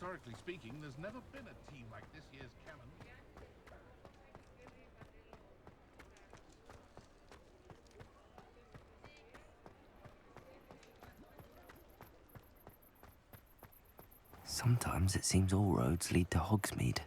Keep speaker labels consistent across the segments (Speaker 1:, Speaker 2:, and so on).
Speaker 1: Historically speaking, there's never been a team like this year's canon.
Speaker 2: Sometimes it seems all roads lead to Hogsmeade.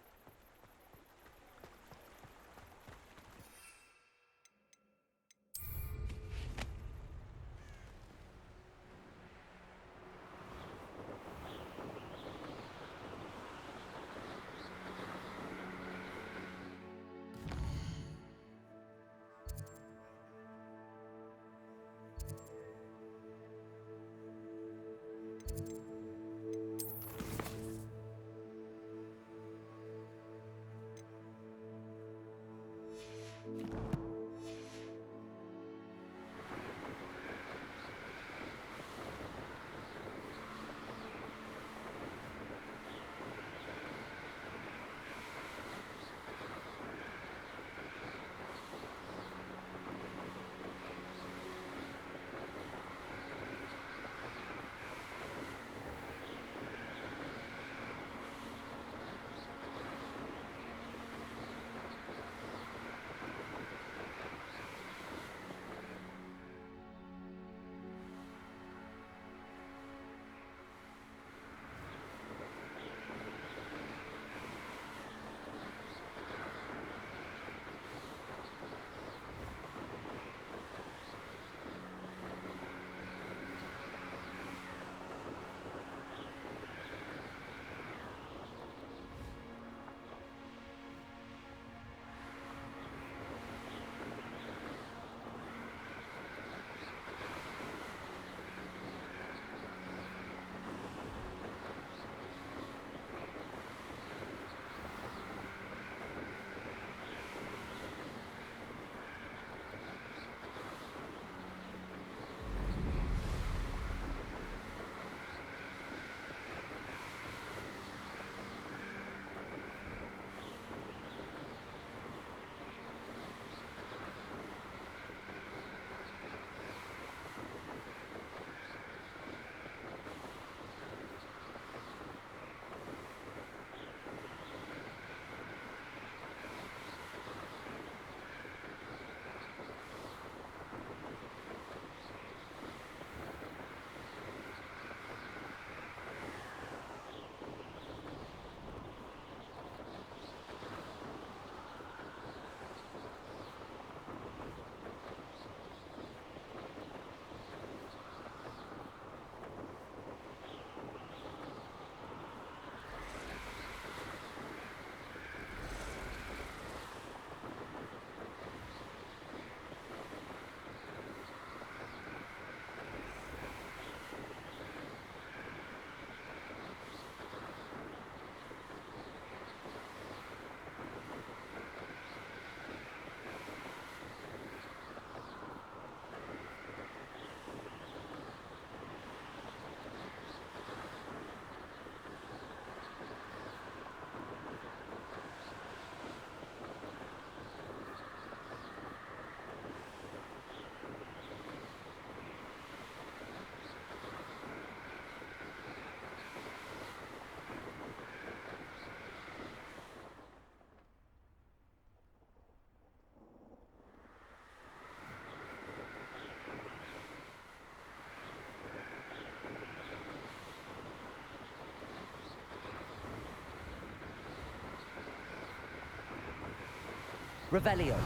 Speaker 3: Revelio.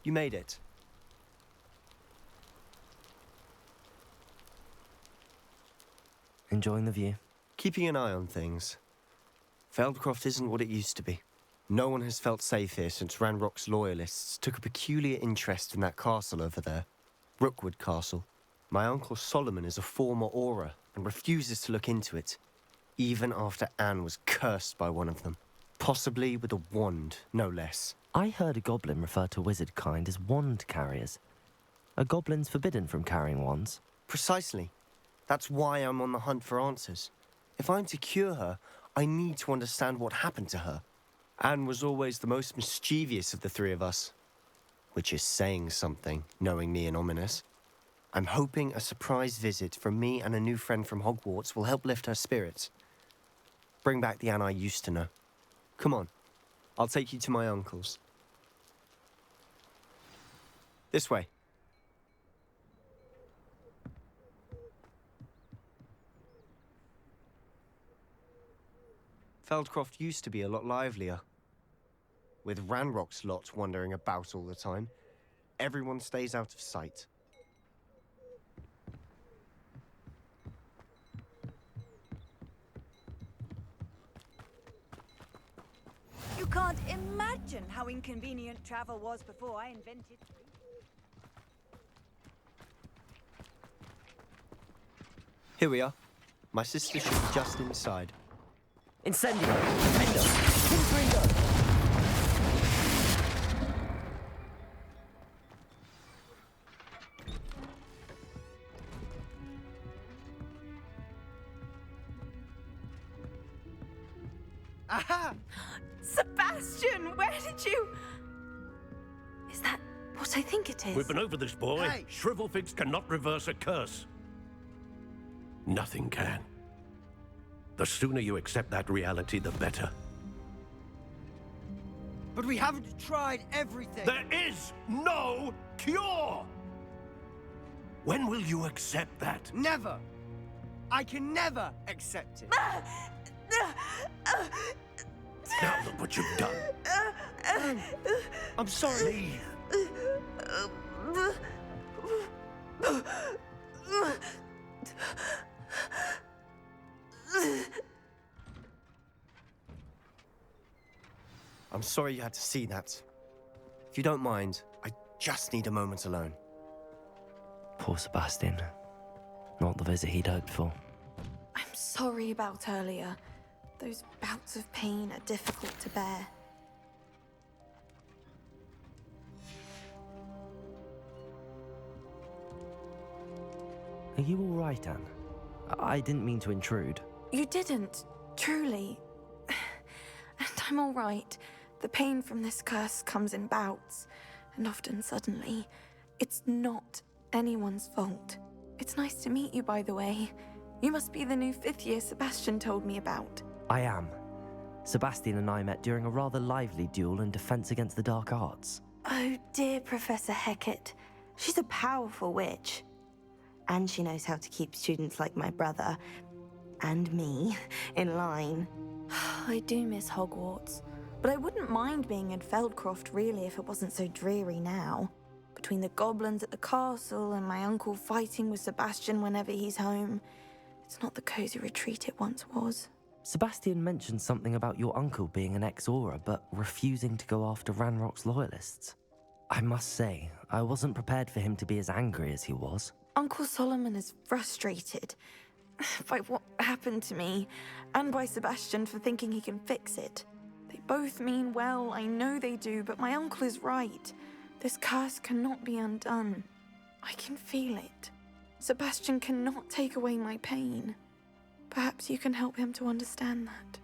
Speaker 3: You made it.
Speaker 2: Enjoying the view?
Speaker 3: Keeping an eye on things. Feldcroft isn't what it used to be. No one has felt safe here since Ranrock's loyalists took a peculiar interest in that castle over there. Rookwood Castle. My uncle Solomon is a former Auror and refuses to look into it, even after Anne was cursed by one of them. Possibly with a wand, no less.
Speaker 2: I heard a goblin refer to wizard kind as wand carriers. Are goblins forbidden from carrying wands?
Speaker 3: Precisely. That's why I'm on the hunt for answers. If I'm to cure her, I need to understand what happened to her. Anne was always the most mischievous of the three of us. Which is saying something, knowing me and ominous. I'm hoping a surprise visit from me and a new friend from Hogwarts will help lift her spirits. Bring back the Anne I used to know. Come on, I'll take you to my uncle's. This way. Feldcroft used to be a lot livelier. With Ranrock's lot wandering about all the time, everyone stays out of sight.
Speaker 4: You can't imagine how inconvenient travel was before I invented.
Speaker 3: Here we are. My sister should be just inside.
Speaker 2: Incendio! Defender! Confringo!
Speaker 4: Aha! Sebastian, where did you... Is that what I think it is?
Speaker 5: We've been over this, boy.
Speaker 4: Hey.
Speaker 5: Shrivelfigs cannot reverse a curse. Nothing can. The sooner you accept that reality, the better.
Speaker 3: But we haven't tried everything.
Speaker 5: There is no cure! When will you accept that?
Speaker 3: Never! I can never accept it.
Speaker 5: Now look what you've done.
Speaker 3: I'm sorry.
Speaker 5: Leave.
Speaker 3: I'm sorry you had to see that. If you don't mind, I just need a moment alone.
Speaker 2: Poor Sebastian. Not the visit he'd hoped for.
Speaker 6: I'm sorry about earlier. Those bouts of pain are difficult to bear.
Speaker 2: Are you all right, Anne? I didn't mean to intrude.
Speaker 6: You didn't, truly. And I'm all right. The pain from this curse comes in bouts, and often suddenly. It's not anyone's fault. It's nice to meet you, by the way. You must be the new 5th year Sebastian told me about.
Speaker 2: I am. Sebastian and I met during a rather lively duel in defense against the dark arts.
Speaker 7: Oh, dear Professor Hecat. She's a powerful witch. And she knows how to keep students like my brother, and me, in line.
Speaker 6: I do miss Hogwarts, but I wouldn't mind being in Feldcroft, really, if it wasn't so dreary now. Between the goblins at the castle and my uncle fighting with Sebastian whenever he's home, it's not the cozy retreat it once was.
Speaker 2: Sebastian mentioned something about your uncle being an ex-Auror, but refusing to go after Ranrock's loyalists. I must say, I wasn't prepared for him to be as angry as he was.
Speaker 6: Uncle Solomon is frustrated by what happened to me, and by Sebastian for thinking he can fix it. They both mean well, I know they do, but my uncle is right. This curse cannot be undone. I can feel it. Sebastian cannot take away my pain. Perhaps you can help him to understand that.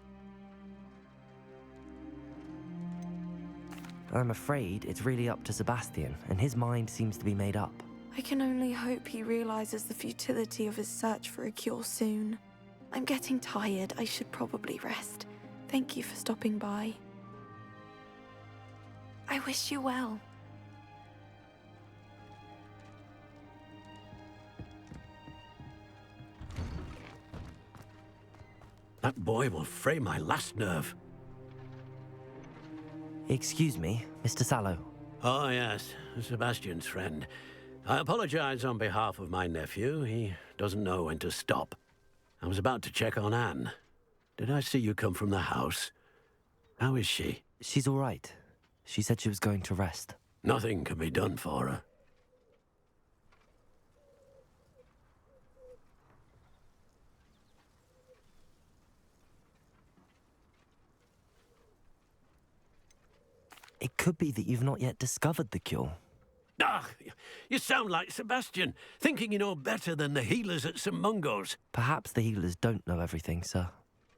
Speaker 2: I'm afraid it's really up to Sebastian, and his mind seems to be made up.
Speaker 6: I can only hope he realizes the futility of his search for a cure soon. I'm getting tired. I should probably rest. Thank you for stopping by. I wish you well.
Speaker 5: That boy will fray my last nerve.
Speaker 2: Excuse me, Mr. Sallow.
Speaker 5: Oh, yes, Sebastian's friend. I apologize on behalf of my nephew. He doesn't know when to stop. I was about to check on Anne. Did I see you come from the house? How is she?
Speaker 2: She's all right. She said she was going to rest.
Speaker 5: Nothing can be done for her.
Speaker 2: It could be that you've not yet discovered the cure.
Speaker 5: Ah, you sound like Sebastian, thinking you know better than the healers at St. Mungo's.
Speaker 2: Perhaps the healers don't know everything, sir.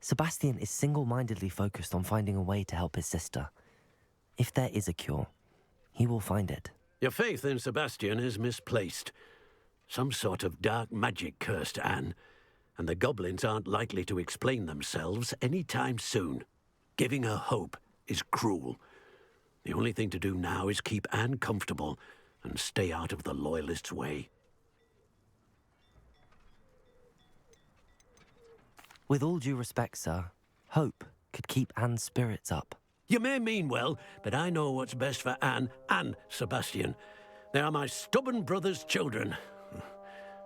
Speaker 2: Sebastian is single-mindedly focused on finding a way to help his sister. If there is a cure, he will find it.
Speaker 5: Your faith in Sebastian is misplaced. Some sort of dark magic cursed Anne, and the goblins aren't likely to explain themselves any time soon. Giving her hope is cruel. The only thing to do now is keep Anne comfortable and stay out of the Loyalists' way.
Speaker 2: With all due respect, sir, hope could keep Anne's spirits up.
Speaker 5: You may mean well, but I know what's best for Anne and Sebastian. They are my stubborn brother's children.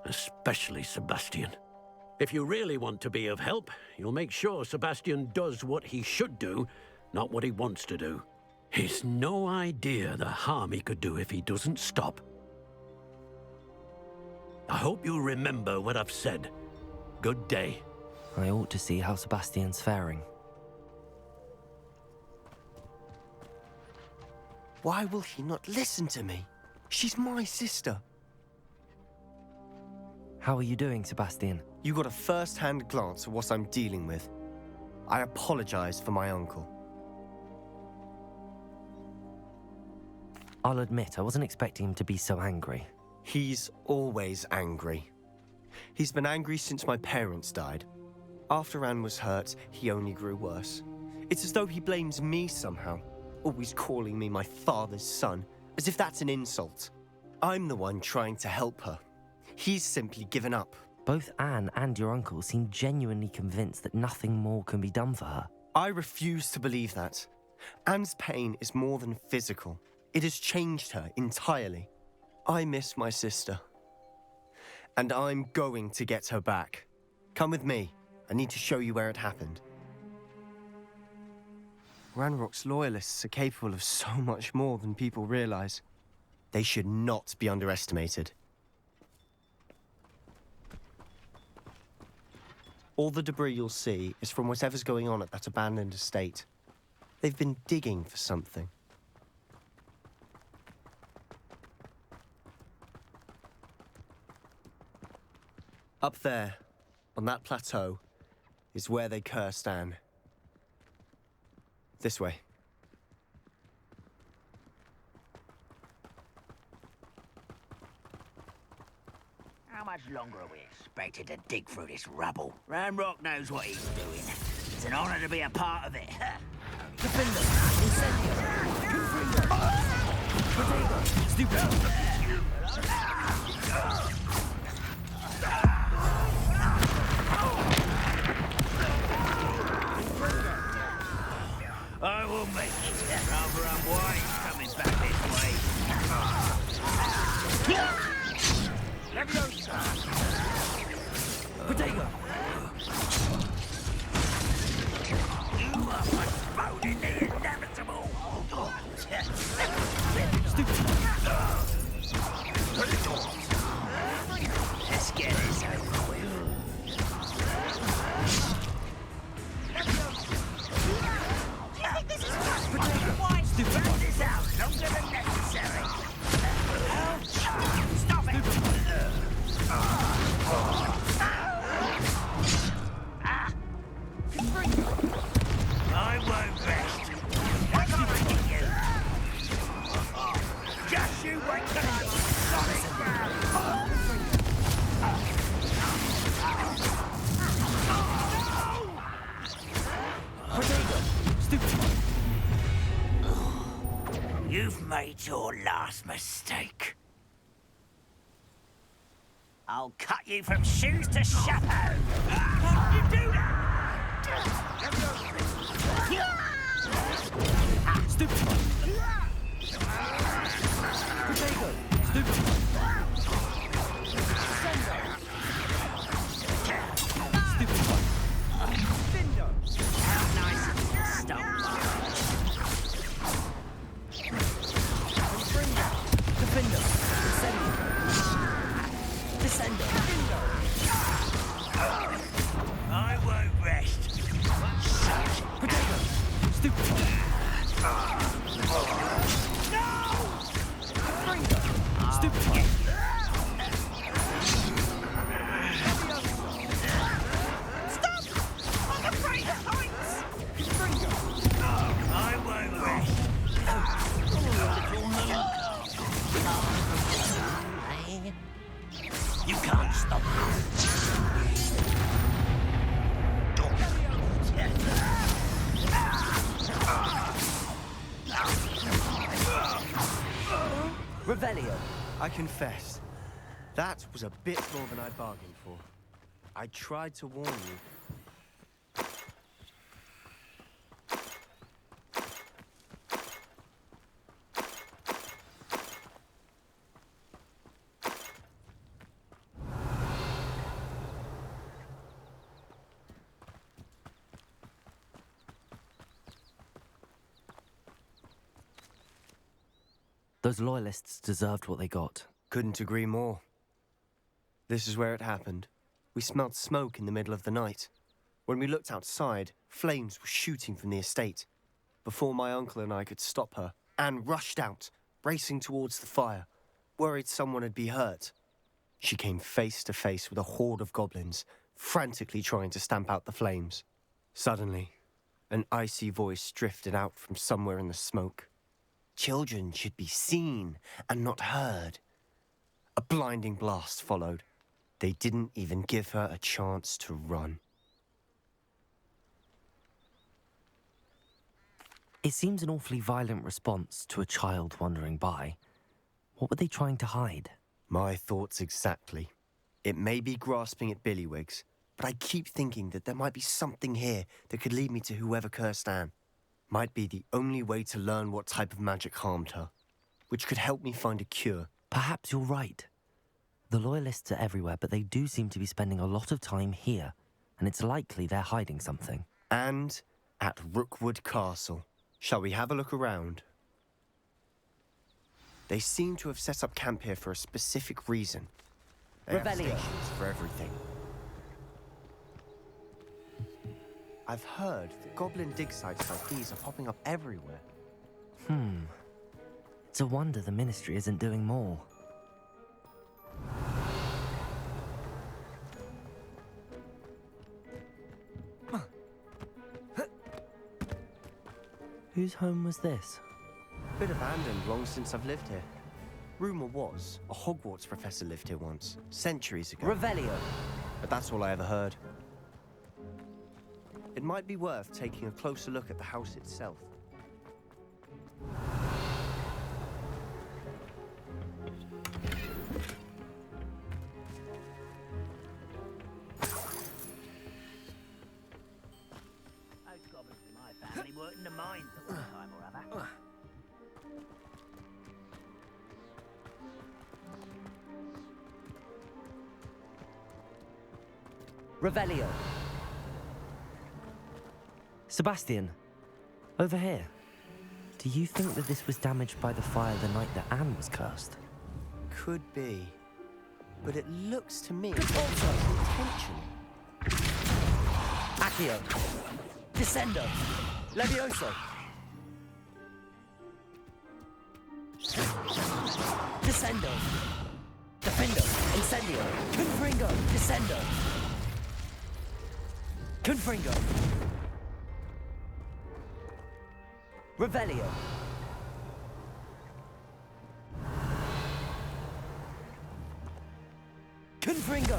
Speaker 5: Especially Sebastian. If you really want to be of help, you'll make sure Sebastian does what he should do, not what he wants to do. He's no idea the harm he could do if he doesn't stop. I hope you'll remember what I've said. Good day.
Speaker 2: I ought to see how Sebastian's faring.
Speaker 3: Why will he not listen to me? She's my sister.
Speaker 2: How are you doing, Sebastian?
Speaker 3: You got a first-hand glance at what I'm dealing with. I apologize for my uncle.
Speaker 2: I'll admit, I wasn't expecting him to be so angry.
Speaker 3: He's always angry. He's been angry since my parents died. After Anne was hurt, he only grew worse. It's as though he blames me somehow, always calling me my father's son, as if that's an insult. I'm the one trying to help her. He's simply given up.
Speaker 2: Both Anne and your uncle seem genuinely convinced that nothing more can be done for her.
Speaker 3: I refuse to believe that. Anne's pain is more than physical. It has changed her entirely. I miss my sister. And I'm going to get her back. Come with me. I need to show you where it happened. Ranrock's loyalists are capable of so much more than people realize. They should not be underestimated. All the debris you'll see is from whatever's going on at that abandoned estate. They've been digging for something. Up there, on that plateau, is where they cursed Anne. This way.
Speaker 8: How much longer are we expected to dig through this rubble? Ranrock knows what he's doing. It's an honor to be a part of it.
Speaker 9: Defender! Incendio! Potato! Stupid!
Speaker 8: I will make it. Rather unwise coming back this way. Leviosa!
Speaker 9: Potato!
Speaker 8: You are postponing the inevitable. Let's get this over with. Burn this out longer than necessary. Stop it! I won't rest. What am I get you? Just you wait till I'm solid ground. You've made your last mistake. I'll cut you from shoes to chapeau. How did you do that?
Speaker 9: Stupid! Potato! Stupid! Stupid! Stupid. Stupid.
Speaker 8: I won't rest. You can't stop
Speaker 9: Revelio.
Speaker 3: I confess, that was a bit more than I bargained for. I tried to warn you.
Speaker 2: Those loyalists deserved what they got.
Speaker 3: Couldn't agree more. This is where it happened. We smelled smoke in the middle of the night. When we looked outside, flames were shooting from the estate. Before my uncle and I could stop her, Anne rushed out, racing towards the fire, worried someone had been hurt. She came face to face with a horde of goblins, frantically trying to stamp out the flames. Suddenly, an icy voice drifted out from somewhere in the smoke. Children should be seen and not heard. A blinding blast followed. They didn't even give her a chance to run.
Speaker 2: It seems an awfully violent response to a child wandering by. What were they trying to hide?
Speaker 3: My thoughts exactly. It may be grasping at billywhigs, but I keep thinking that there might be something here that could lead me to whoever cursed Anne. Might be the only way to learn what type of magic harmed her, which could help me find a cure.
Speaker 2: Perhaps you're right. The Loyalists are everywhere, but they do seem to be spending a lot of time here, and it's likely they're hiding something.
Speaker 3: And at Rookwood Castle. Shall we have a look around? They seem to have set up camp here for a specific reason. They have stations for everything. I've heard that goblin dig sites like these are popping up everywhere.
Speaker 2: It's a wonder the Ministry isn't doing more. Whose home was this?
Speaker 3: Bit abandoned long since I've lived here. Rumour was, a Hogwarts professor lived here once, centuries ago.
Speaker 9: Revelio.
Speaker 3: But that's all I ever heard. It might be worth taking a closer look at the house itself.
Speaker 8: Those goblins in my family worked in the mines at one time or other.
Speaker 9: Revelio.
Speaker 2: Sebastian, over here. Do you think that this was damaged by the fire the night that Anne was cursed?
Speaker 3: Could be. But it looks to me as though it's intentional.
Speaker 9: Accio. Descendo. Levioso. Descendo. Defendo. Incendio. Confringo. Descendo. Confringo. Revelio. Confringo.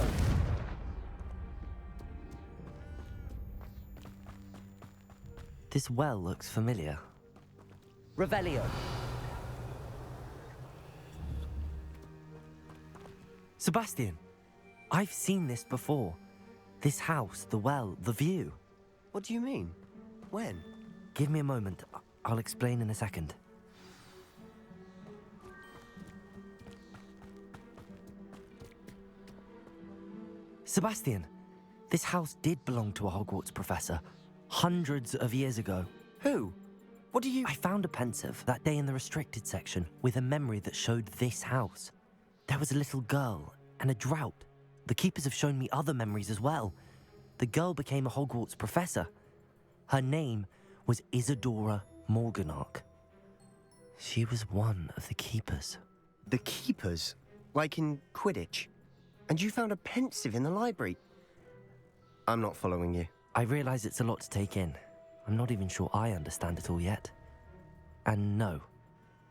Speaker 2: This well looks familiar.
Speaker 9: Revelio.
Speaker 2: Sebastian, I've seen this before. This house, the well, the view.
Speaker 3: What do you mean? When?
Speaker 2: Give me a moment. I'll explain in a second. Sebastian, this house did belong to a Hogwarts professor, hundreds of years ago.
Speaker 3: Who? What do you...
Speaker 2: I found a pensive that day in the restricted section with a memory that showed this house. There was a little girl and a drought. The keepers have shown me other memories as well. The girl became a Hogwarts professor. Her name was Isadora Morganach. She was one of the keepers.
Speaker 3: The keepers? Like in Quidditch? And you found a pensive in the library? I'm not following you.
Speaker 2: I realize it's a lot to take in. I'm not even sure I understand it all yet. And no,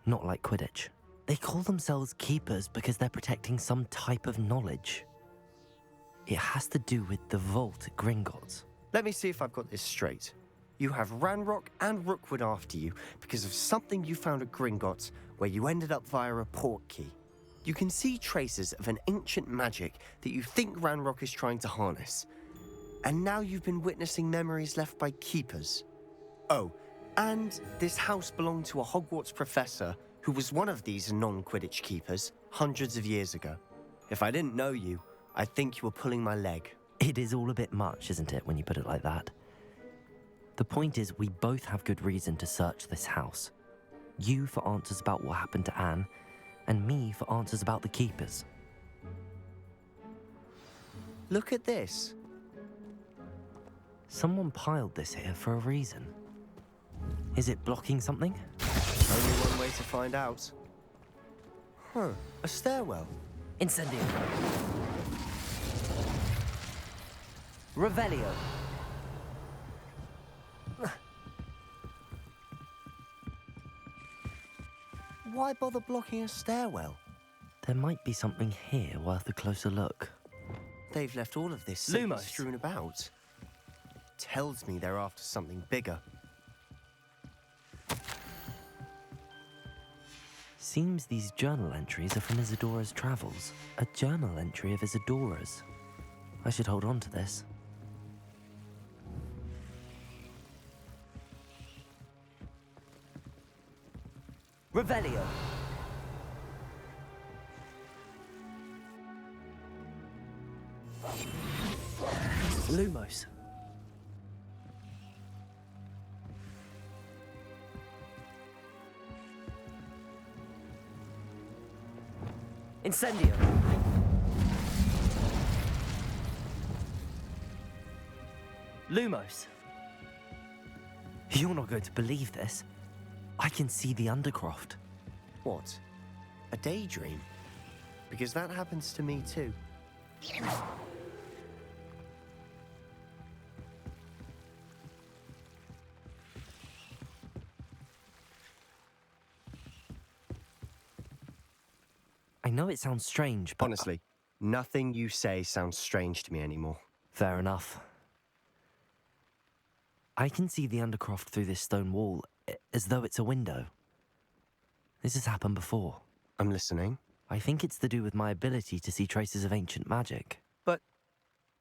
Speaker 2: not like Quidditch. They call themselves keepers because they're protecting some type of knowledge. It has to do with the vault at Gringotts.
Speaker 3: Let me see if I've got this straight. You have Ranrock and Rookwood after you because of something you found at Gringotts where you ended up via a port key. You can see traces of an ancient magic that you think Ranrock is trying to harness. And now you've been witnessing memories left by keepers. Oh, and this house belonged to a Hogwarts professor who was one of these non-Quidditch keepers hundreds of years ago. If I didn't know you, I'd think you were pulling my leg.
Speaker 2: It is all a bit much, isn't it, when you put it like that? The point is, we both have good reason to search this house. You for answers about what happened to Anne, and me for answers about the keepers.
Speaker 3: Look at this.
Speaker 2: Someone piled this here for a reason. Is it blocking something?
Speaker 3: Only one way to find out. Huh, a stairwell.
Speaker 9: Incendio. Revelio.
Speaker 3: Why bother blocking a stairwell?
Speaker 2: There might be something here worth a closer look.
Speaker 3: They've left all of this
Speaker 9: Lumos.
Speaker 3: strewn about. Tells me they're after something bigger.
Speaker 2: Seems these journal entries are from Isadora's travels. A journal entry of Isadora's. I should hold on to this.
Speaker 9: Revelio.
Speaker 2: Lumos.
Speaker 9: Incendio. Lumos.
Speaker 2: You're not going to believe this. I can see the Undercroft.
Speaker 3: What? A daydream? Because that happens to me too.
Speaker 2: I know it sounds strange, but...
Speaker 3: Honestly, nothing you say sounds strange to me anymore.
Speaker 2: Fair enough. I can see the Undercroft through this stone wall, as though it's a window. This has happened before.
Speaker 3: I'm listening.
Speaker 2: I think it's to do with my ability to see traces of ancient magic.
Speaker 3: But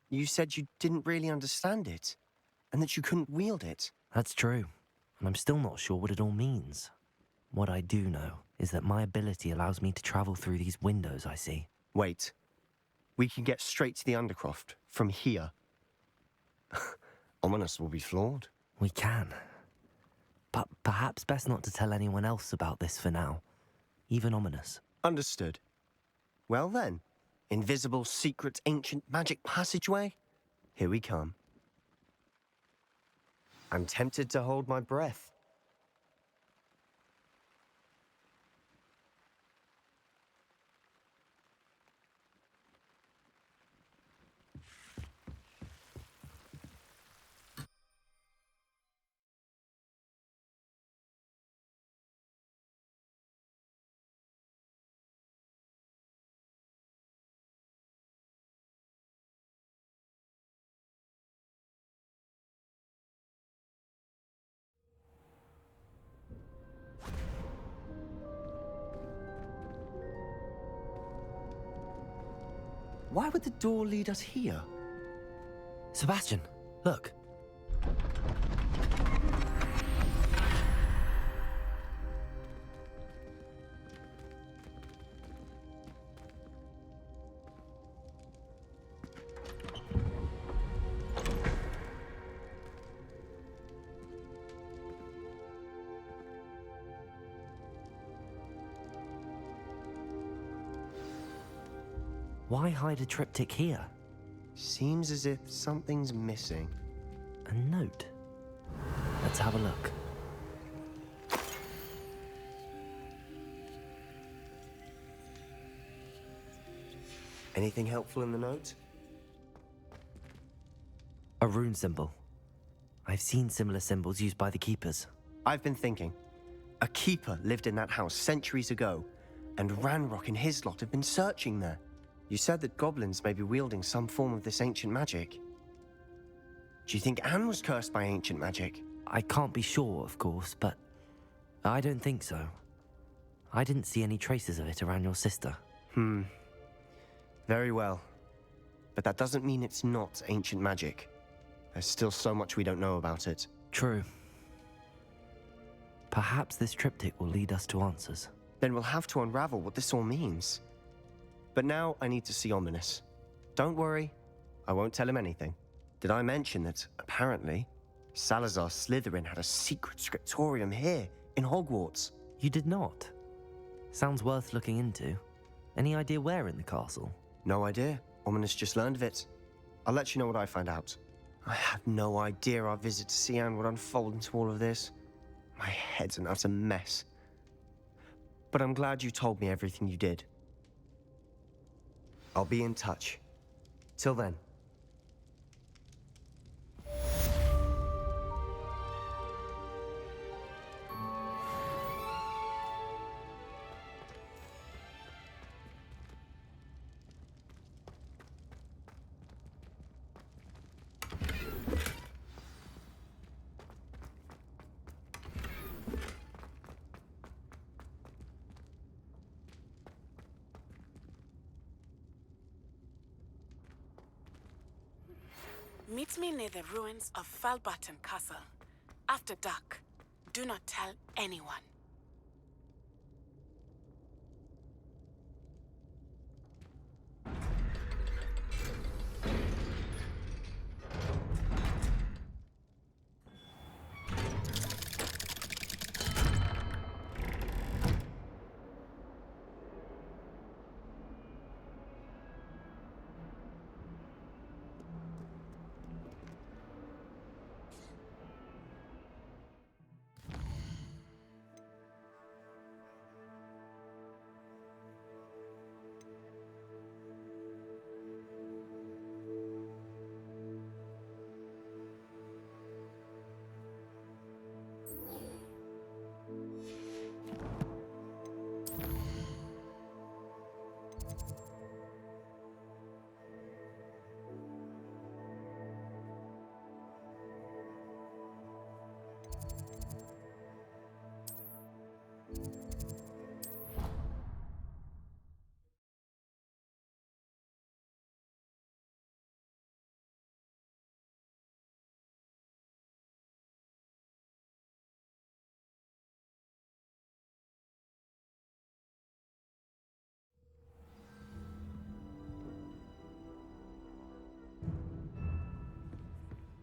Speaker 3: you said you didn't really understand it, and that you couldn't wield it.
Speaker 2: That's true, and I'm still not sure what it all means. What I do know is that my ability allows me to travel through these windows I see.
Speaker 3: Wait. We can get straight to the Undercroft from here. Ominous will be flawed.
Speaker 2: We can. But perhaps best not to tell anyone else about this for now. Even Ominous.
Speaker 3: Understood. Well then, invisible, secret, ancient magic passageway? Here we come. I'm tempted to hold my breath. Why would the door lead us here?
Speaker 2: Sebastian, look. Why hide a triptych here?
Speaker 3: Seems as if something's missing.
Speaker 2: A note. Let's have a look.
Speaker 3: Anything helpful in the note?
Speaker 2: A rune symbol. I've seen similar symbols used by the keepers.
Speaker 3: I've been thinking. A keeper lived in that house centuries ago, and Ranrock and his lot have been searching there. You said that goblins may be wielding some form of this ancient magic. Do you think Anne was cursed by ancient magic?
Speaker 2: I can't be sure, of course, but I don't think so. I didn't see any traces of it around your sister.
Speaker 3: Very well. But that doesn't mean it's not ancient magic. There's still so much we don't know about it.
Speaker 2: True. Perhaps this triptych will lead us to answers.
Speaker 3: Then we'll have to unravel what this all means. But now I need to see Ominous. Don't worry, I won't tell him anything. Did I mention that, apparently, Salazar Slytherin had a secret scriptorium here, in Hogwarts?
Speaker 2: You did not? Sounds worth looking into. Any idea where in the castle?
Speaker 3: No idea. Ominous just learned of it. I'll let you know what I find out. I had no idea our visit to see Anne would unfold into all of this. My head's an utter mess. But I'm glad you told me everything you did. I'll be in touch. Till then.
Speaker 10: Meet me near the ruins of Falbaton Castle. After dark. Do not tell anyone.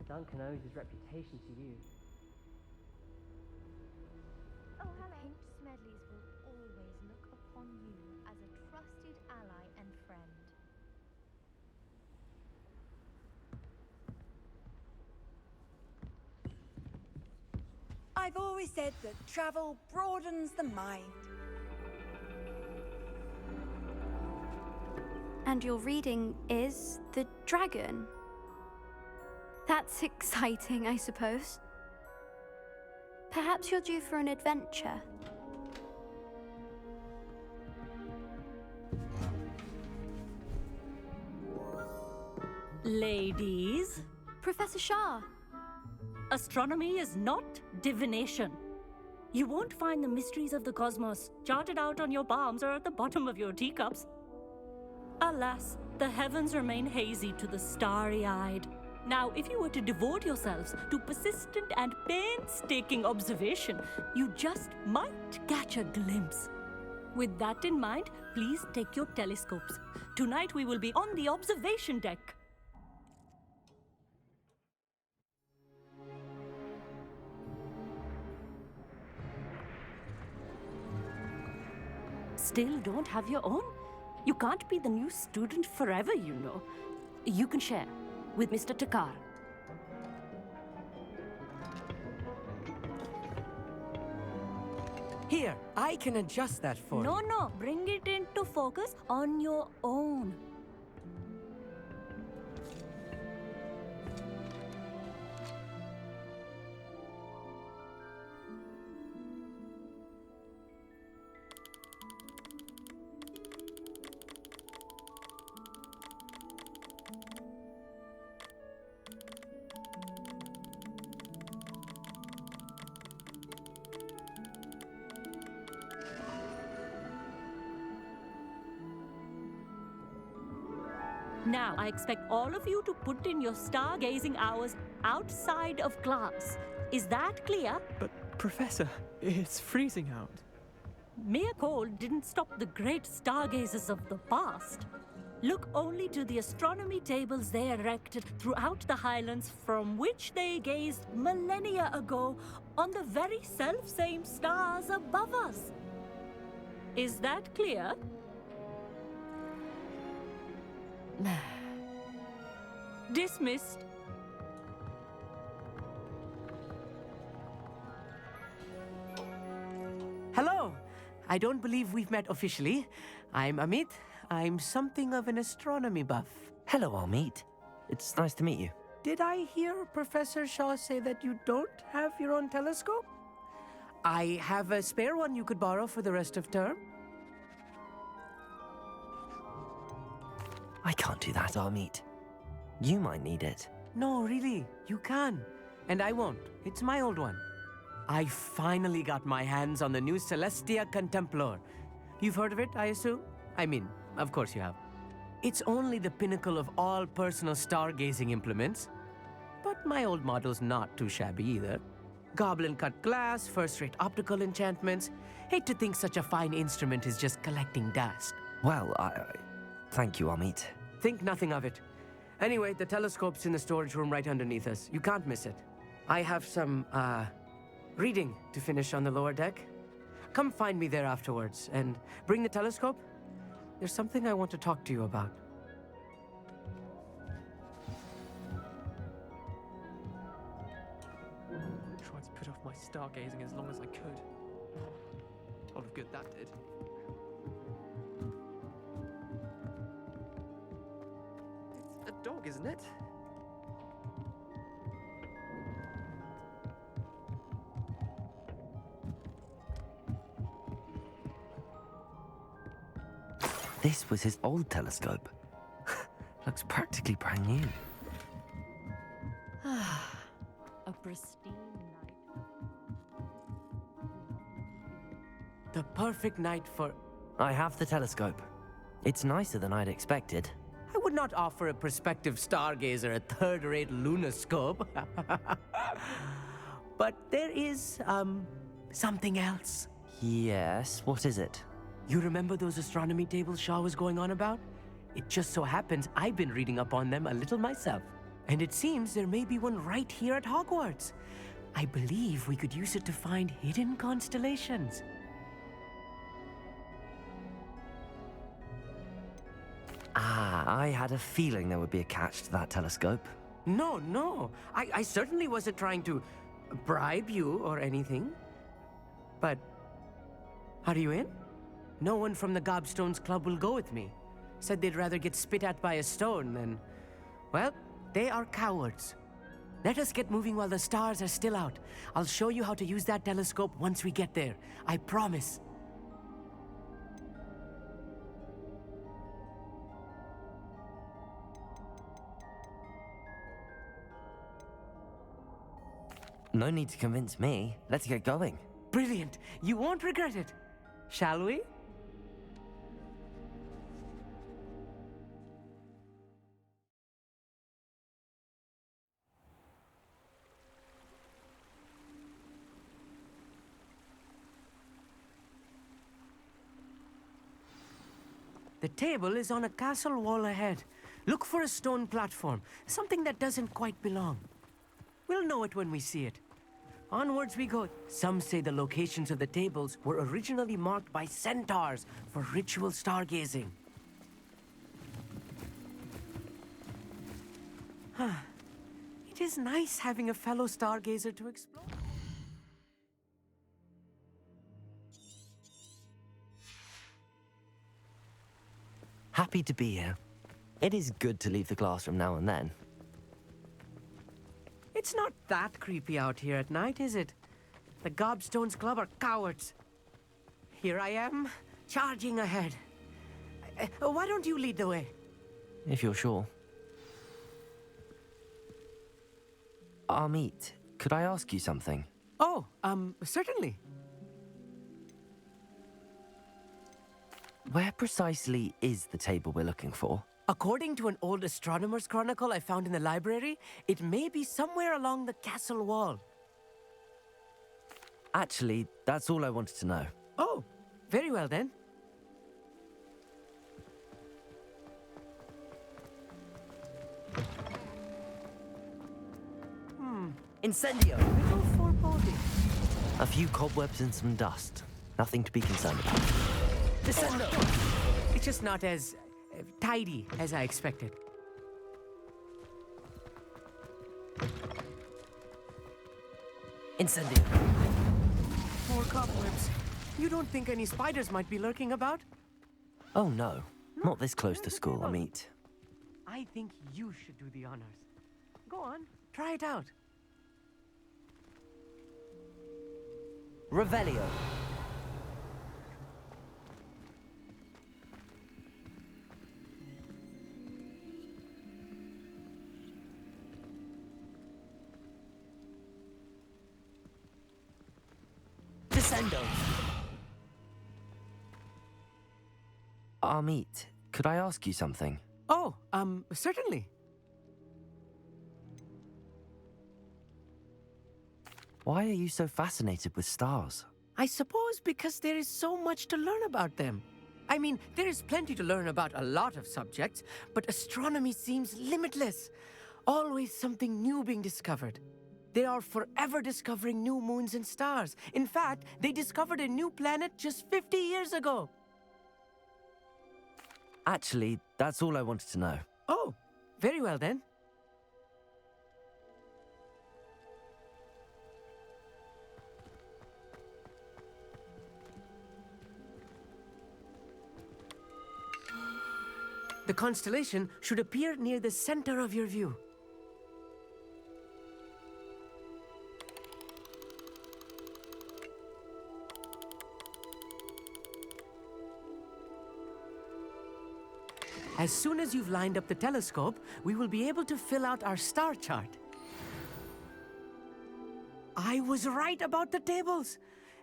Speaker 9: Duncan owes his reputation to you.
Speaker 11: Oh, hello. Pinch Smedleys will always look upon you as a trusted ally and friend.
Speaker 12: I've always said that travel broadens the mind.
Speaker 13: And your reading is The Dragon. That's exciting, I suppose. Perhaps you're due for an adventure.
Speaker 14: Ladies.
Speaker 13: Professor Shah.
Speaker 14: Astronomy is not divination. You won't find the mysteries of the cosmos charted out on your palms or at the bottom of your teacups. Alas, the heavens remain hazy to the starry-eyed. Now, if you were to devote yourselves to persistent and painstaking observation, you just might catch a glimpse. With that in mind, please take your telescopes. Tonight we will be on the observation deck. Still don't have your own? You can't be the new student forever, you know. You can share with Mr. Takar.
Speaker 9: Here, I can adjust that for you.
Speaker 14: No, bring it into focus on your own. Now, I expect all of you to put in your stargazing hours outside of class. Is that clear?
Speaker 15: But, Professor, it's freezing out.
Speaker 14: Mere cold didn't stop the great stargazers of the past. Look only to the astronomy tables they erected throughout the Highlands from which they gazed millennia ago on the very self-same stars above us. Is that clear? Dismissed.
Speaker 9: Hello! I don't believe we've met officially. I'm Amit. I'm something of an astronomy buff.
Speaker 2: Hello, Amit. It's nice to meet you.
Speaker 9: Did I hear Professor Shaw say that you don't have your own telescope? I have a spare one you could borrow for the rest of term.
Speaker 2: I can't do that, Amit. You might need it.
Speaker 9: No, really, you can. And I won't. It's my old one. I finally got my hands on the new Celestia Contemplar. You've heard of it, I assume? I mean, of course you have. It's only the pinnacle of all personal stargazing implements. But my old model's not too shabby either. Goblin-cut glass, first-rate optical enchantments. Hate to think such a fine instrument is just collecting dust.
Speaker 2: Well, thank you, Amit.
Speaker 9: Think nothing of it. Anyway, the telescope's in the storage room right underneath us. You can't miss it. I have some, reading to finish on the lower deck. Come find me there afterwards, and bring the telescope. There's something I want to talk to you about.
Speaker 15: Tried to put off my stargazing as long as I could. A lot of good that did. It's a dog, isn't it?
Speaker 2: This was his old telescope. Looks practically brand new.
Speaker 14: A pristine night.
Speaker 9: The perfect night for...
Speaker 2: I have the telescope. It's nicer than I'd expected.
Speaker 9: I would not offer a prospective stargazer a third-rate lunoscope. But there is, something else.
Speaker 2: Yes, what is it?
Speaker 9: You remember those astronomy tables Shaw was going on about? It just so happens I've been reading up on them a little myself. And it seems there may be one right here at Hogwarts. I believe we could use it to find hidden constellations.
Speaker 2: I had a feeling there would be a catch to that telescope.
Speaker 9: No. I certainly wasn't trying to bribe you or anything. But, are you in? No one from the Gobstones Club will go with me. Said they'd rather get spit at by a stone than... Well, they are cowards. Let us get moving while the stars are still out. I'll show you how to use that telescope once we get there. I promise.
Speaker 2: No need to convince me. Let's get going.
Speaker 9: Brilliant. You won't regret it. Shall we? The table is on a castle wall ahead. Look for a stone platform, something that doesn't quite belong. We'll know it when we see it. Onwards we go. Some say the locations of the tables were originally marked by centaurs for ritual stargazing. It is nice having a fellow stargazer to explore.
Speaker 2: Happy to be here. It is good to leave the classroom now and then.
Speaker 9: It's not that creepy out here at night, is it? The Gobstones Club are cowards. Here I am, charging ahead. Why don't you lead the way?
Speaker 2: If you're sure. Amit, could I ask you something?
Speaker 9: Oh, certainly.
Speaker 2: Where precisely is the table we're looking for?
Speaker 9: According to an old astronomer's chronicle I found in the library, it may be somewhere along the castle wall.
Speaker 2: Actually, that's all I wanted to know.
Speaker 9: Oh, very well then.
Speaker 2: Incendio!
Speaker 9: Little foreboding.
Speaker 2: A few cobwebs and some dust. Nothing to be concerned about.
Speaker 9: Descendo! It's just not as tidy as I expected.
Speaker 2: Incendio!
Speaker 9: More cobwebs. You don't think any spiders might be lurking about?
Speaker 2: Oh no, not this close to school, Amit.
Speaker 9: I think you should do the honors. Go on, try it out.
Speaker 2: Revelio. Descendo. Amit, could I ask you something?
Speaker 9: Oh, certainly.
Speaker 2: Why are you so fascinated with stars?
Speaker 9: I suppose because there is so much to learn about them. I mean, there is plenty to learn about a lot of subjects, but astronomy seems limitless. Always something new being discovered. They are forever discovering new moons and stars. In fact, they discovered a new planet just 50 years ago.
Speaker 2: Actually, that's all I wanted to know.
Speaker 9: Oh, very well then. The constellation should appear near the center of your view. As soon as you've lined up the telescope, we will be able to fill out our star chart. I was right about the tables.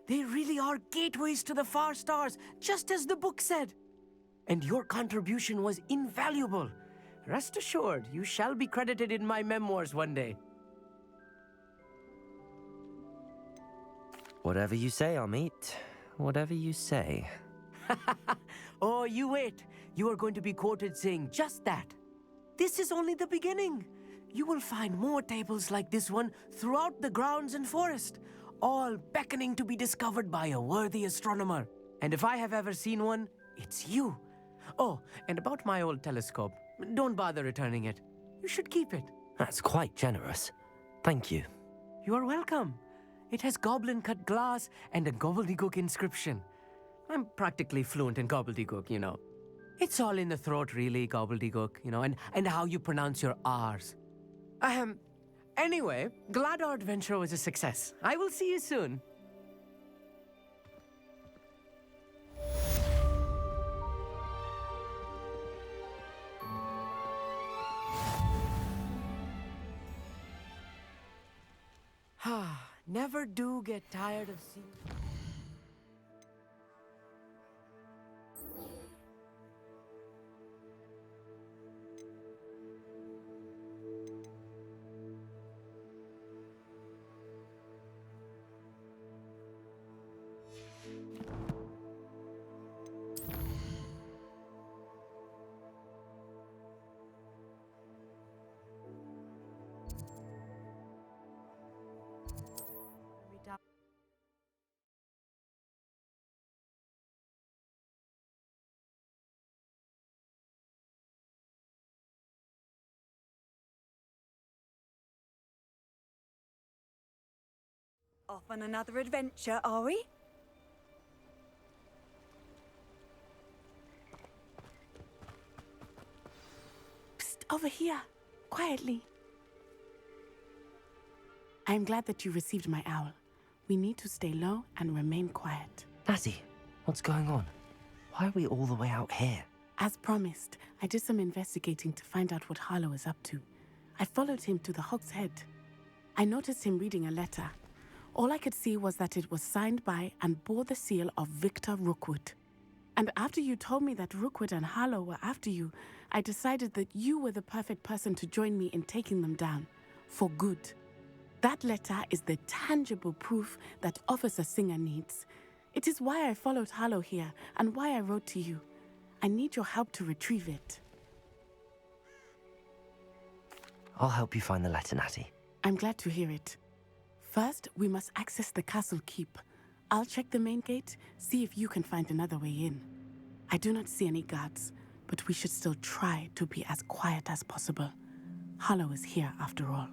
Speaker 9: They really are gateways to the far stars, just as the book said. And your contribution was invaluable. Rest assured, you shall be credited in my memoirs one day.
Speaker 2: Whatever you say, Amit. Whatever you say.
Speaker 9: Oh, you wait. You are going to be quoted saying just that. This is only the beginning. You will find more tables like this one throughout the grounds and forest, all beckoning to be discovered by a worthy astronomer. And if I have ever seen one, it's you. Oh, and about my old telescope, don't bother returning it. You should keep it.
Speaker 2: That's quite generous. Thank you.
Speaker 9: You are welcome. It has goblin-cut glass and a gobbledygook inscription. I'm practically fluent in gobbledygook, you know. It's all in the throat, really, gobbledygook, you know, and how you pronounce your R's. Anyway, glad our adventure was a success. I will see you soon. Never do get tired of seeing...
Speaker 12: Off on another adventure, are we?
Speaker 10: Over here, quietly. I am glad that you received my owl. We need to stay low and remain quiet.
Speaker 2: Natty, what's going on? Why are we all the way out here?
Speaker 10: As promised, I did some investigating to find out what Harlow is up to. I followed him to the Hog's Head. I noticed him reading a letter. All I could see was that it was signed by and bore the seal of Victor Rookwood. And after you told me that Rookwood and Harlow were after you, I decided that you were the perfect person to join me in taking them down. For good. That letter is the tangible proof that Officer Singer needs. It is why I followed Harlow here and why I wrote to you. I need your help to retrieve it.
Speaker 2: I'll help you find the letter, Natty.
Speaker 10: I'm glad to hear it. First, we must access the castle keep. I'll check the main gate, see if you can find another way in. I do not see any guards, but we should still try to be as quiet as possible. Harlow is here after all.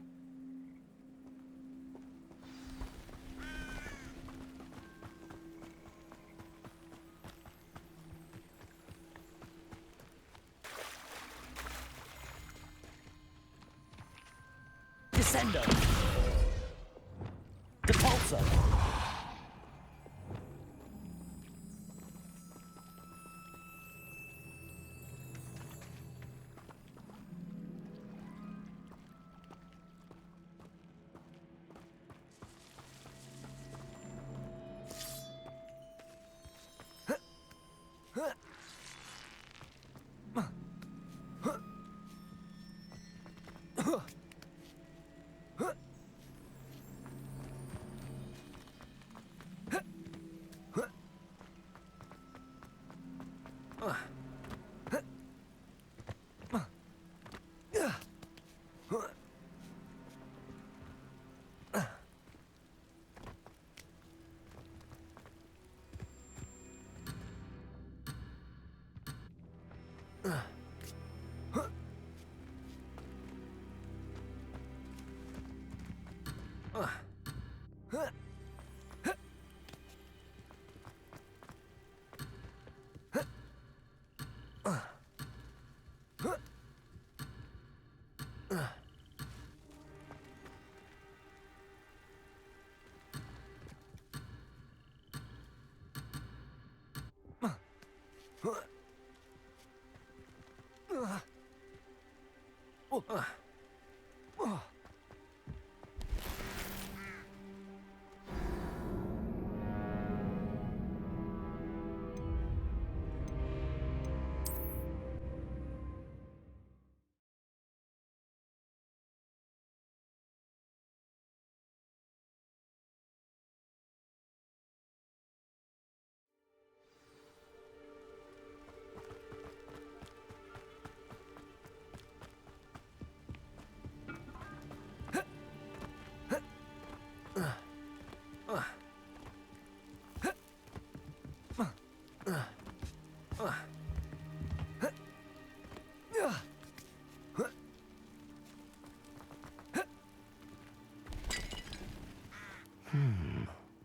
Speaker 2: Descender! Depulsor!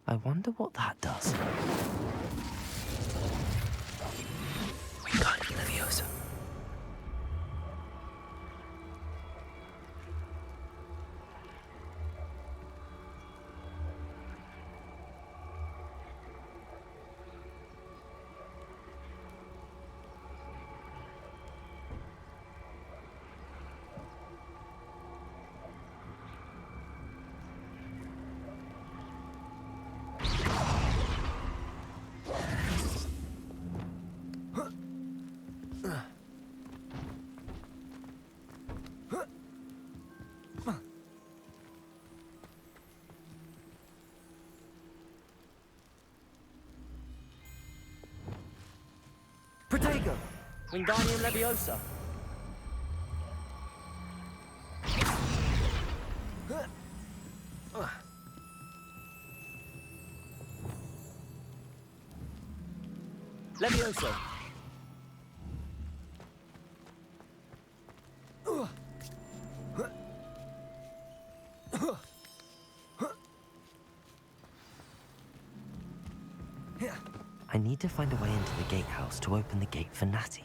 Speaker 2: I wonder what that does. Wingardium Leviosa. Protego! Wingardium Leviosa! Leviosa! I need to find a way into the gatehouse to open the gate for Natty.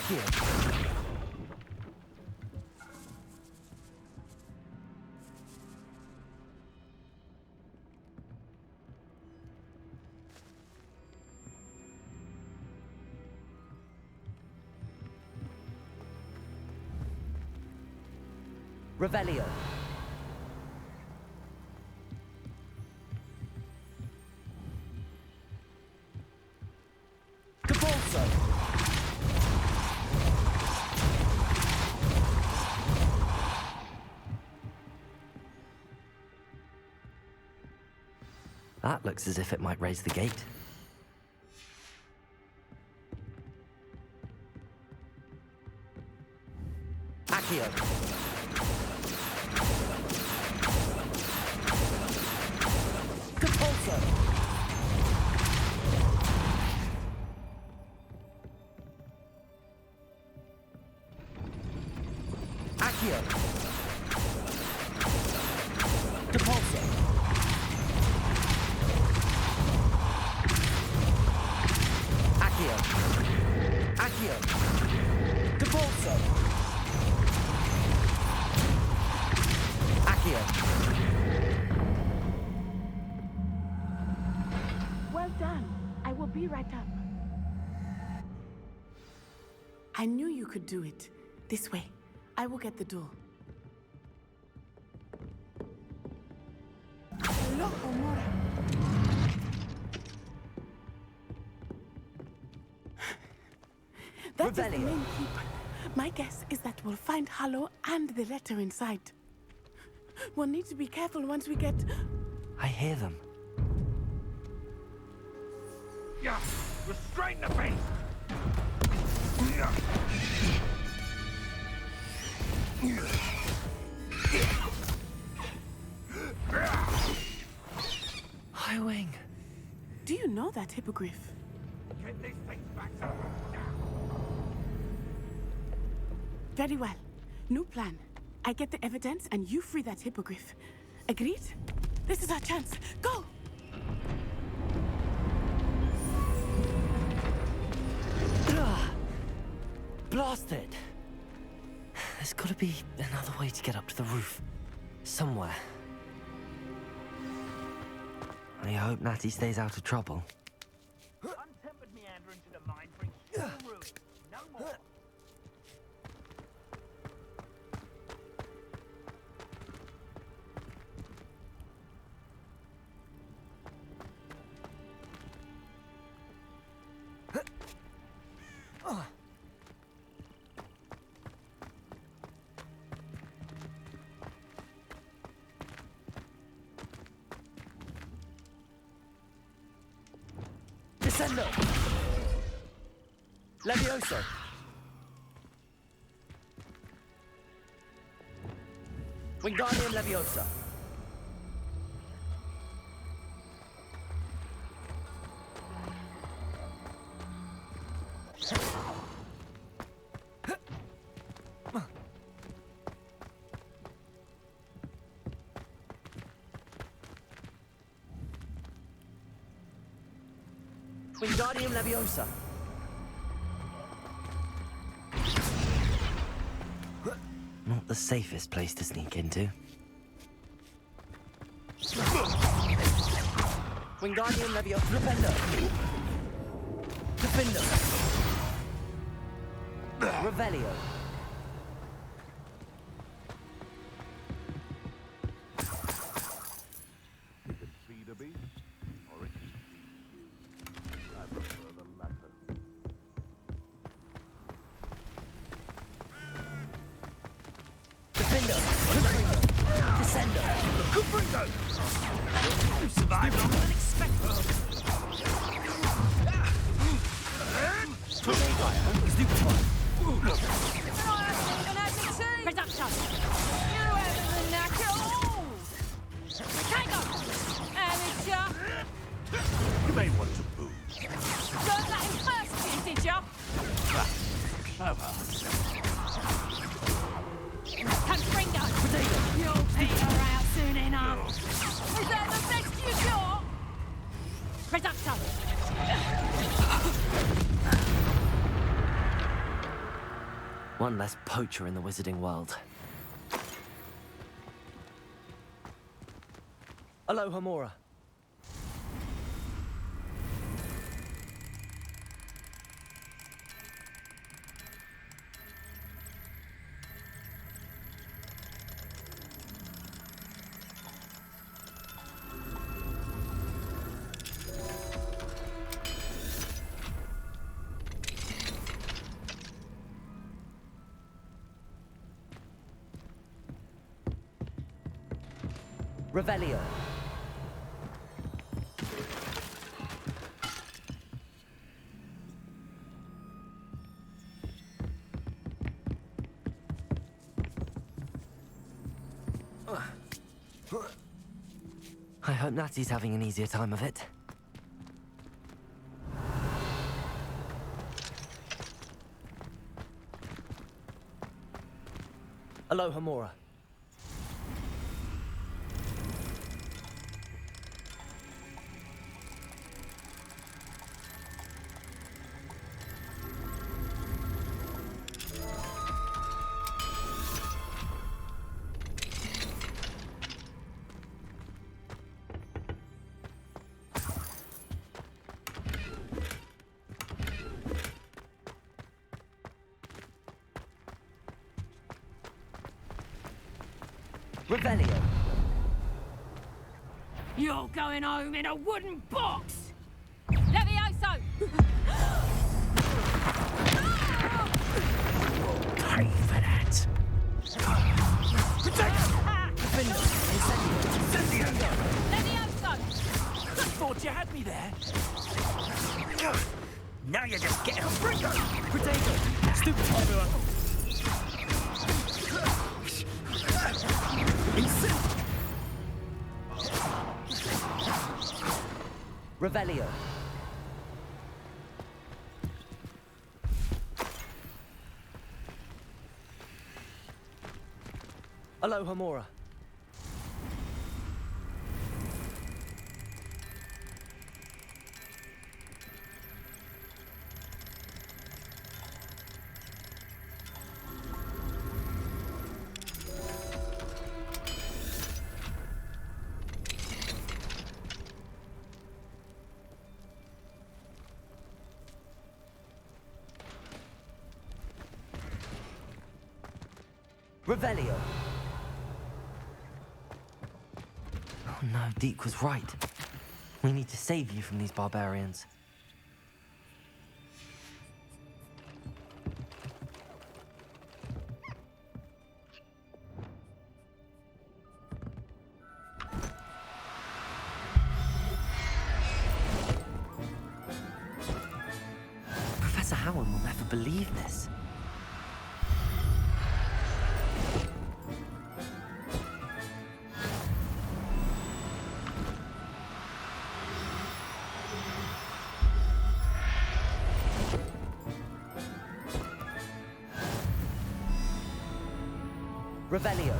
Speaker 2: Accio. Revelio. Capolso. That looks as if it might raise the gate. Accio. Capolso. Accio. Capolso. Accio. Accio. Capolso. Accio.
Speaker 10: Well done. I will be right up. I knew you could do it. This way. I will get the door. Loco, Morda. That is the main keep. My guess is that we'll find Hollow and the letter inside. We'll need to be careful once we get...
Speaker 2: I hear them.
Speaker 1: Yeah, restrain the beast!
Speaker 2: High Wing.
Speaker 10: Do you know that Hippogriff?
Speaker 1: Get these things back to
Speaker 10: Very well. New plan. I get the evidence and you free that Hippogriff. Agreed? This is our chance. Go!
Speaker 2: Blasted! There's gotta be another way to get up to the roof. Somewhere. I hope Natty stays out of trouble.
Speaker 8: Untempered meander into the mine brings human ruin. No more.
Speaker 2: Descendo! Levioso! Wingardium Leviosa! Wingardium Leviosa. Not the safest place to sneak into. Wingardium Leviosa. Rependo. Defendo. Revelio.
Speaker 1: You can see the beast, or it can see you. I prefer the latter.
Speaker 2: Defendo. Descendo.
Speaker 1: Cuprido! You survived longer than expected.
Speaker 2: Stupefy.
Speaker 4: Production! You haven't the knack at all! Hang on! Amateur!
Speaker 1: You may want to move.
Speaker 4: Learned that in first year, did ya?
Speaker 1: Clever.
Speaker 4: Confringo! You'll peter out soon enough! Is that the best you got? Production!
Speaker 2: One less poacher in the wizarding world. Aloha, Mora. Revelio. I hope Natty's having an easier time of it. Aloha, Mora. Revelio.
Speaker 16: You're going home in a wooden box! Levioso!
Speaker 5: Pay for that.
Speaker 16: Levioso!
Speaker 15: Thought you had me there.
Speaker 8: Now you're just getting a breaker!
Speaker 15: Potato! Stupid Hogwarts.
Speaker 2: Revelio. Aloha, Mora. Revelio. Oh no, Deke was right. We need to save you from these barbarians. Professor Howard will never believe this. Revelio.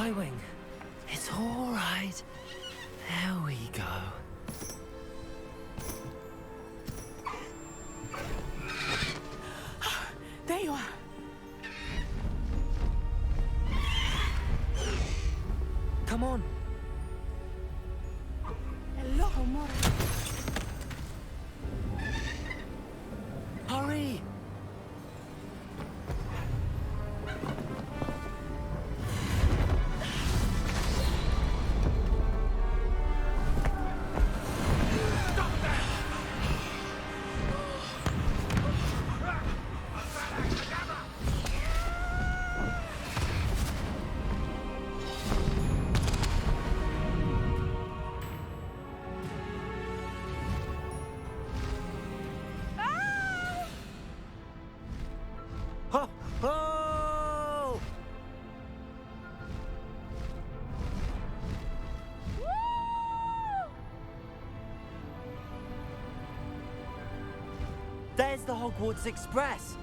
Speaker 2: Highwing. It's all right. There we go.
Speaker 10: There you are.
Speaker 2: Come on.
Speaker 10: Hello, Morda.
Speaker 2: Hurry! Ho! Ho! There's the Hogwarts Express.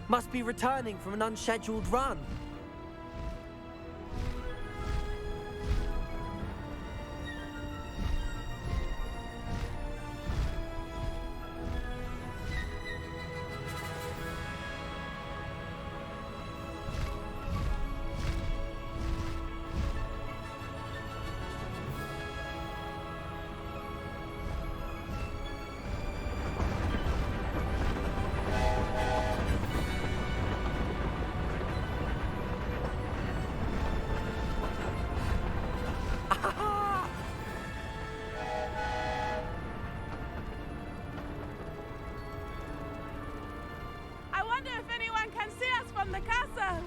Speaker 2: Must be returning from an unscheduled run.
Speaker 10: I wonder if anyone can see us from the castle.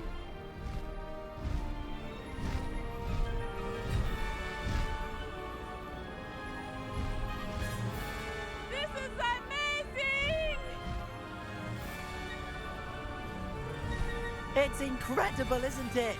Speaker 10: This is amazing!
Speaker 2: It's incredible, isn't it?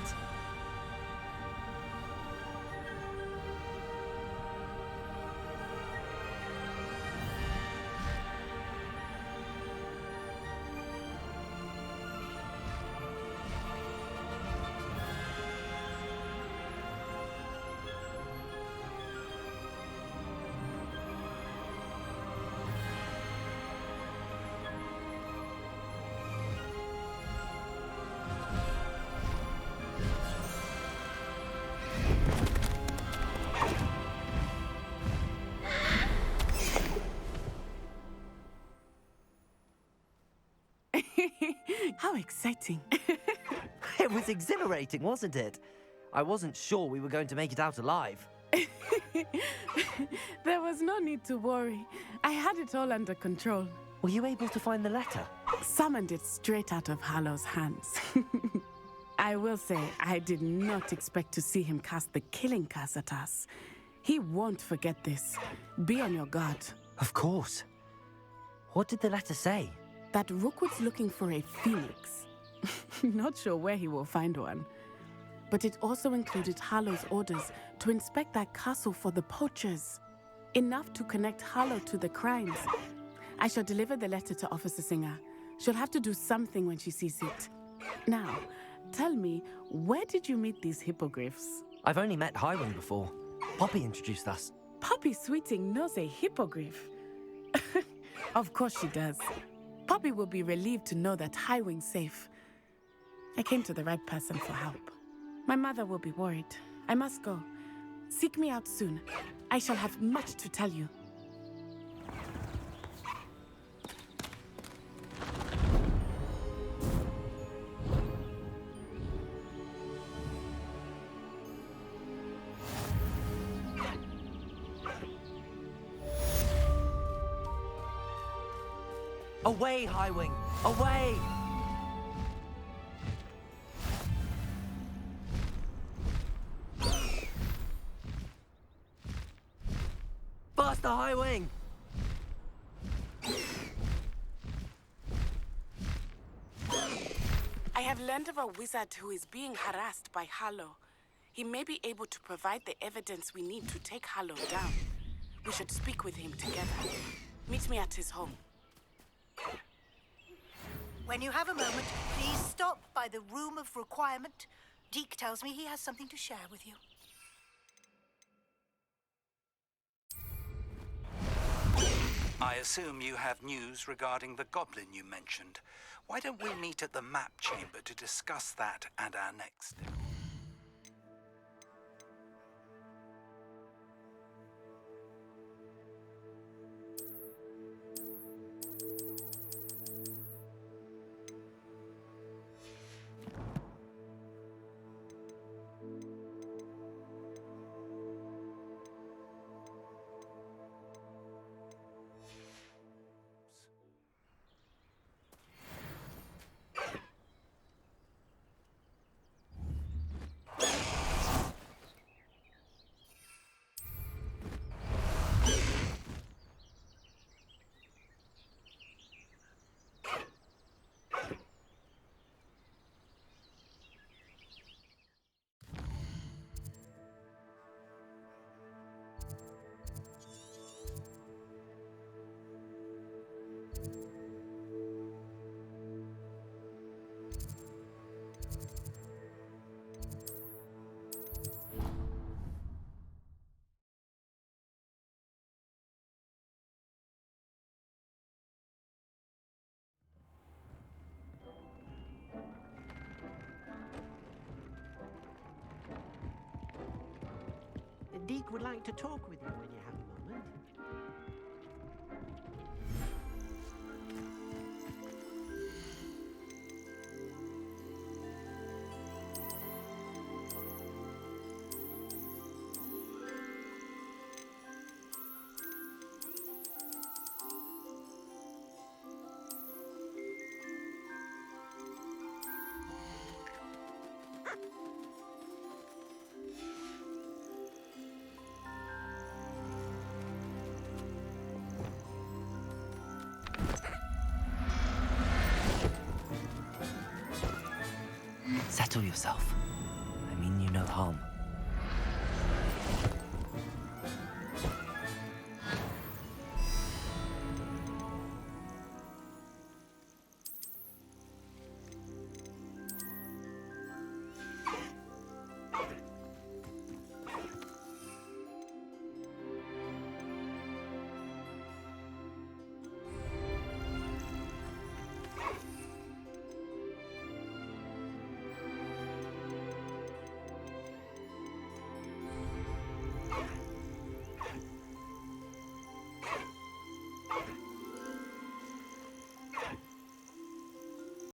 Speaker 10: How exciting.
Speaker 2: It was exhilarating, wasn't it? I wasn't sure we were going to make it out alive.
Speaker 10: There was no need to worry. I had it all under control.
Speaker 2: Were you able to find the letter?
Speaker 10: Summoned it straight out of Hallow's hands. I will say, I did not expect to see him cast the killing curse at us. He won't forget this. Be on your guard.
Speaker 2: Of course. What did the letter say?
Speaker 10: That Rookwood's looking for a phoenix. Not sure where he will find one. But it also included Hallow's orders to inspect that castle for the poachers. Enough to connect Hallow to the crimes. I shall deliver the letter to Officer Singer. She'll have to do something when she sees it. Now, tell me, where did you meet these hippogriffs?
Speaker 2: I've only met Highwing before. Poppy introduced us.
Speaker 10: Poppy Sweeting knows a hippogriff. Of course she does. Poppy will be relieved to know that Highwing's safe. I came to the right person for help. My mother will be worried. I must go. Seek me out soon. I shall have much to tell you.
Speaker 2: Away, Highwing! Away! Faster, Highwing!
Speaker 10: I have learned of a wizard who is being harassed by Hallow. He may be able to provide the evidence we need to take Hallow down. We should speak with him together. Meet me at his home.
Speaker 17: When you have a moment, please stop by the Room of Requirement. Deke tells me he has something to share with you.
Speaker 18: I assume you have news regarding the goblin you mentioned. Why don't we meet at the map chamber to discuss that and our next step?
Speaker 19: Deke would like to talk with you when you have a moment.
Speaker 2: Settle yourself. I mean you no harm.